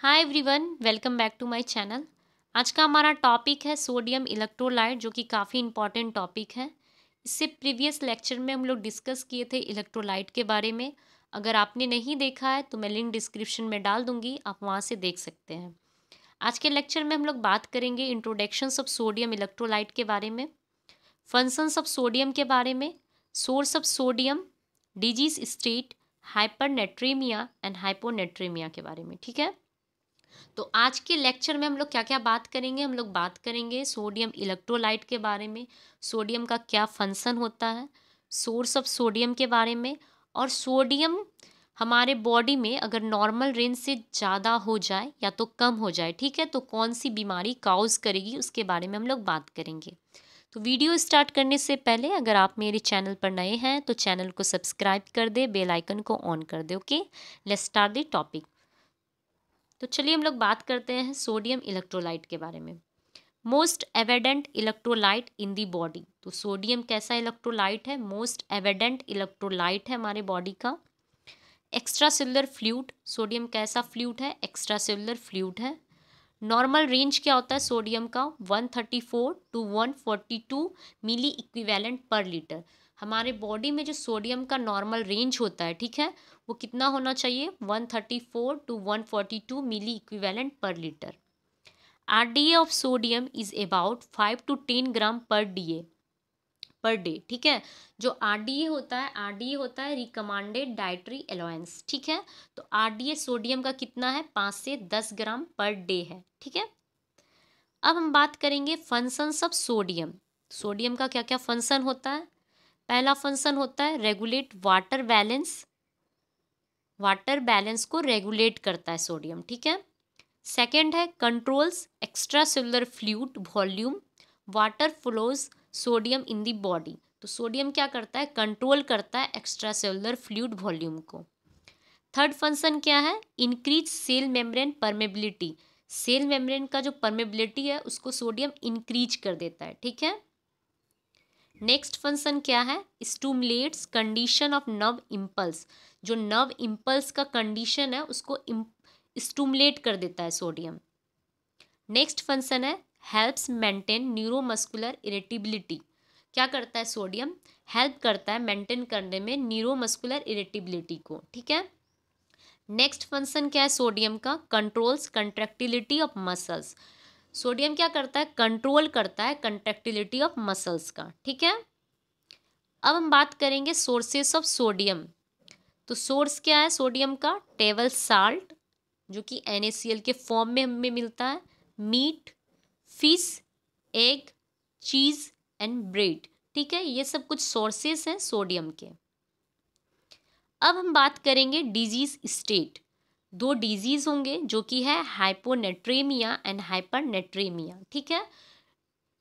Hi everyone, welcome back to my channel. आज का हमारा टॉपिक है सोडियम इलेक्ट्रोलाइट, जो कि काफ़ी इंपॉर्टेंट टॉपिक है। इससे प्रीवियस लेक्चर में हम लोग डिस्कस किए थे इलेक्ट्रोलाइट के बारे में। अगर आपने नहीं देखा है तो मैं लिंक डिस्क्रिप्शन में डाल दूंगी, आप वहाँ से देख सकते हैं। आज के लेक्चर में हम लोग बात करेंगे इंट्रोडक्शंस ऑफ सोडियम इलेक्ट्रोलाइट के बारे में, फंक्शंस ऑफ सोडियम के बारे में, source of sodium, disease state, hypernatremia and hyponatremia के बारे में। ठीक है, तो आज के लेक्चर में हम लोग क्या क्या बात करेंगे। हम लोग बात करेंगे सोडियम इलेक्ट्रोलाइट के बारे में, सोडियम का क्या फंक्शन होता है, सोर्स ऑफ सोडियम के बारे में, और सोडियम हमारे बॉडी में अगर नॉर्मल रेंज से ज़्यादा हो जाए या तो कम हो जाए, ठीक है, तो कौन सी बीमारी काउज करेगी उसके बारे में हम लोग बात करेंगे। तो वीडियो स्टार्ट करने से पहले अगर आप मेरे चैनल पर नए हैं तो चैनल को सब्सक्राइब कर दे, बेल आइकन को ऑन कर दे। Okay, let's start the topic. तो चलिए हम लोग बात करते हैं सोडियम इलेक्ट्रोलाइट के बारे में। Most evident electrolyte in the body. तो सोडियम कैसा इलेक्ट्रोलाइट है? मोस्ट एविडेंट इलेक्ट्रोलाइट है हमारे बॉडी का। एक्स्ट्रा सेलुलर फ्लूइड, सोडियम कैसा फ्लूइड है? एक्स्ट्रा सेलुलर फ्लूइड है। नॉर्मल रेंज क्या होता है सोडियम का? 134 to 142 milli equivalent per litre. हमारे बॉडी में जो सोडियम का नॉर्मल रेंज होता है, ठीक है, वो कितना होना चाहिए? 134 to 142 milli equivalent per litre. RDA of sodium is about 5 to 10 gram per day. ठीक है, जो आरडीए होता है रिकमेंडेड डाइटरी अलाउंस। ठीक है, तो आरडीए सोडियम का कितना है? 5 से 10 ग्राम पर डे है। ठीक है, अब हम बात करेंगे फंक्शंस ऑफ सोडियम। सोडियम का क्या क्या फंक्शन होता है? पहला फंक्शन होता है regulate water balance. Water balance को रेगुलेट करता है सोडियम। ठीक है, सेकेंड है controls extra cellular fluid volume, water flows sodium in the body. तो सोडियम क्या करता है? कंट्रोल करता है एक्स्ट्रा सेलुलर फ्लूइड वॉल्यूम को। थर्ड फंक्शन क्या है? Increase cell membrane permeability. Cell membrane का जो परमेबिलिटी है उसको सोडियम इंक्रीज कर देता है। ठीक है, नेक्स्ट फंक्शन क्या है? स्टूमुलेट्स कंडीशन ऑफ नर्व इम्पल्स। जो नर्व इम्पल्स का कंडीशन है उसको स्टूमुलेट कर देता है सोडियम। नेक्स्ट फंक्शन है हेल्प्स मेंटेन न्यूरोमस्कुलर इरिटेबिलिटी। क्या करता है सोडियम? हेल्प करता है मेंटेन करने में न्यूरोमस्कुलर इरिटेबिलिटी को। ठीक है, नेक्स्ट फंक्शन क्या है सोडियम का? Controls contractility of muscles. Sodium क्या करता है? कंट्रोल करता है कंट्रैक्टिलिटी ऑफ मसल्स का। ठीक है, अब हम बात करेंगे सोर्सेस ऑफ सोडियम। तो सोर्स क्या है सोडियम का? टेबल साल्ट, जो कि NaCl के फॉर्म में हमें मिलता है, मीट, फिश, एग, चीज एंड ब्रेड। ठीक है, ये सब कुछ सोर्सेस हैं सोडियम के। अब हम बात करेंगे डिजीज स्टेट। दो डिजीज होंगे जो कि है हाइपोनेट्रेमिया एंड हाइपरनेट्रेमिया। ठीक है,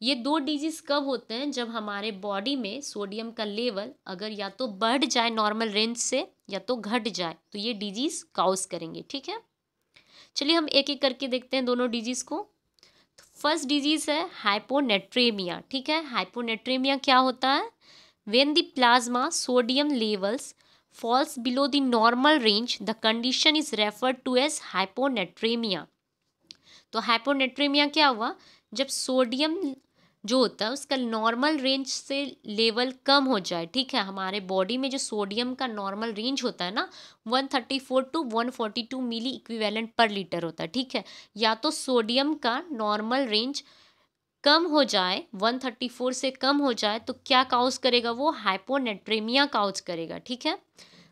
ये दो डिजीज कब होते हैं? जब हमारे बॉडी में सोडियम का लेवल अगर या तो बढ़ जाए नॉर्मल रेंज से या तो घट जाए, तो ये डिजीज काउज करेंगे। ठीक है, चलिए हम एक एक करके देखते हैं दोनों डिजीज को। तो फर्स्ट डिजीज है हाइपोनेट्रेमिया। ठीक है, हाइपोनेट्रेमिया क्या होता है? When the plasma sodium levels falls below the normal range the condition is referred to as hyponatremia. तो हाइपोनेट्रेमिया क्या हुआ? जब सोडियम जो होता है उसका नॉर्मल रेंज से लेवल कम हो जाए। ठीक है, हमारे बॉडी में जो सोडियम का नॉर्मल रेंज होता है ना, 134 to 142 milli equivalent per litre होता है। ठीक है, या तो सोडियम का नॉर्मल रेंज कम हो जाए, 134 से कम हो जाए, तो क्या काउज करेगा? वो हाइपोनेट्रेमिया काउज करेगा। ठीक है,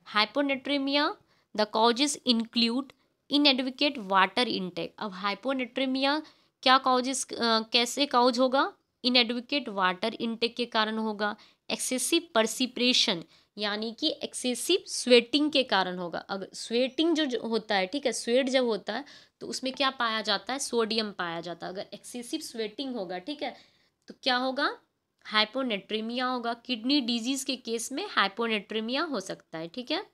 hyponatremia the causes include inadequate water intake. अब हाइपोनेट्रेमिया क्या कॉजेज कैसे काउज होगा? इनएडुकेट वाटर इनटेक के कारण होगा। एक्सेसिव पर्सिप्रेशन यानी कि एक्सेसिव स्वेटिंग के कारण होगा। अगर स्वेटिंग जो होता है, ठीक है, स्वेट जब होता है तो उसमें क्या पाया जाता है? सोडियम पाया जाता है। अगर एक्सेसिव स्वेटिंग होगा, ठीक है, तो क्या होगा? हाइपोनेट्रेमिया होगा। किडनी डिजीज के केस में हाइपोनेट्रेमिया हो सकता है। ठीक है,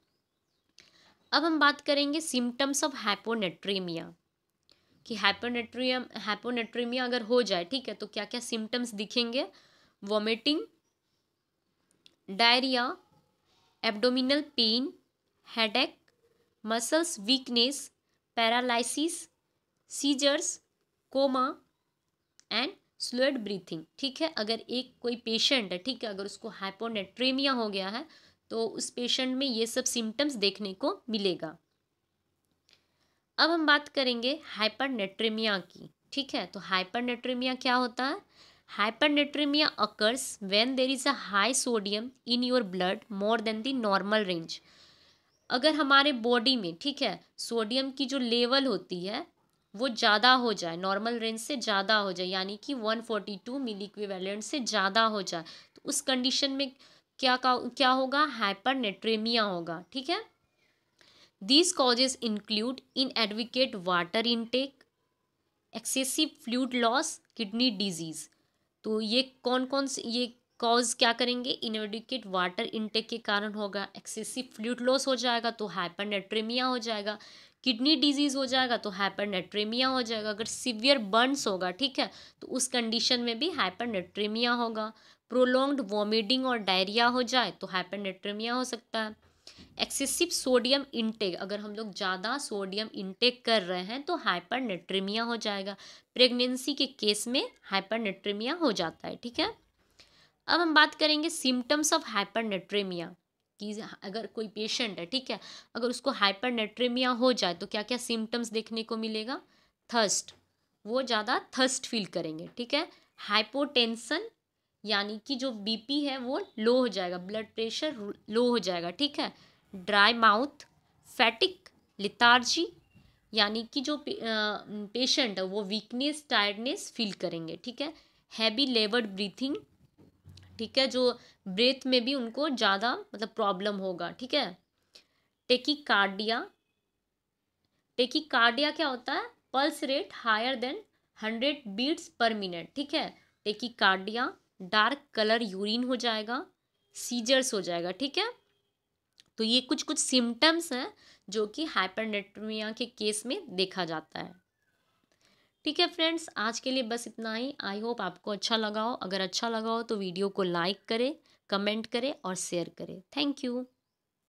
अब हम बात करेंगे सिम्टम्स ऑफ हाइपोनेट्रेमिया, कि हाइपोनेट्रेमिया अगर हो जाए, ठीक है, तो क्या क्या सिम्टम्स दिखेंगे? Vomiting, diarrhoea, abdominal pain, headache, muscles weakness, paralysis, seizures, coma and slowed breathing. ठीक है, अगर एक कोई पेशेंट है, ठीक है, अगर उसको हाइपोनेट्रेमिया हो गया है तो उस पेशेंट में ये सब सिम्टम्स देखने को मिलेगा। अब हम बात करेंगे हाइपरनेट्रेमिया की। ठीक है, तो हाइपरनेट्रेमिया क्या होता है? Hypernatremia occurs when there is a high sodium in your blood more than the normal range. अगर हमारे बॉडी में, ठीक है, सोडियम की जो लेवल होती है वो ज़्यादा हो जाए, नॉर्मल रेंज से ज़्यादा हो जाए, यानी कि 142 मिली इक्विवेलेंट से ज़्यादा हो जाए, तो उस कंडीशन में क्या होगा? हाइपरनेट्रेमिया होगा। ठीक है, these causes include inadequate water intake, excessive fluid loss, kidney disease। तो ये कौन कौन से ये कॉज क्या करेंगे? इनएडिक्वेट वाटर इनटेक के कारण होगा, एक्सेसिव फ्लूइड लॉस हो जाएगा तो हाइपरनेट्रेमिया हो जाएगा, किडनी डिजीज हो जाएगा तो हाइपरनेट्रेमिया हो जाएगा, अगर सीवियर बर्न्स होगा, ठीक है, तो उस कंडीशन में भी हाइपरनेट्रेमिया होगा, प्रोलॉन्ग्ड वॉमिटिंग और डायरिया हो जाए तो हाइपरनेट्रेमिया हो सकता है। एक्सेसिव सोडियम इनटेक, अगर हम लोग ज़्यादा सोडियम इनटेक कर रहे हैं तो हाइपरनेट्रेमिया हो जाएगा। प्रेगनेंसी के केस में हाइपरनेट्रेमिया हो जाता है। ठीक है, अब हम बात करेंगे सिम्टम्स ऑफ हाइपरनेट्रेमिया कि अगर कोई पेशेंट है, ठीक है, अगर उसको हाइपरनेट्रेमिया हो जाए तो क्या क्या सिम्टम्स देखने को मिलेगा? थर्स्ट, वो ज़्यादा थर्स्ट फील करेंगे। ठीक है, हाइपोटेंशन, यानी कि जो बीपी है वो लो हो जाएगा, ब्लड प्रेशर लो हो जाएगा। ठीक है, ड्राई माउथ, फैटिक, लिथार्जी, यानी कि जो पेशेंट है वो वीकनेस, टायर्डनेस फील करेंगे। ठीक है, हैवी लेवर्ड ब्रीथिंग, ठीक है, जो ब्रेथ में भी उनको ज़्यादा मतलब प्रॉब्लम होगा। ठीक है, टेकिकार्डिया, टेकिकार्डिया क्या होता है? Pulse rate higher than 100 beats per minute. ठीक है, टेकिकार्डिया, डार्क कलर यूरिन हो जाएगा, सीजर्स हो जाएगा। ठीक है, तो ये कुछ कुछ सिम्टम्स हैं जो कि हाइपरनेट्रेमिया के केस में देखा जाता है। ठीक है फ्रेंड्स, आज के लिए बस इतना ही। आई होप आपको अच्छा लगा हो। अगर अच्छा लगा हो तो वीडियो को लाइक करें, कमेंट करें और शेयर करें। Thank you.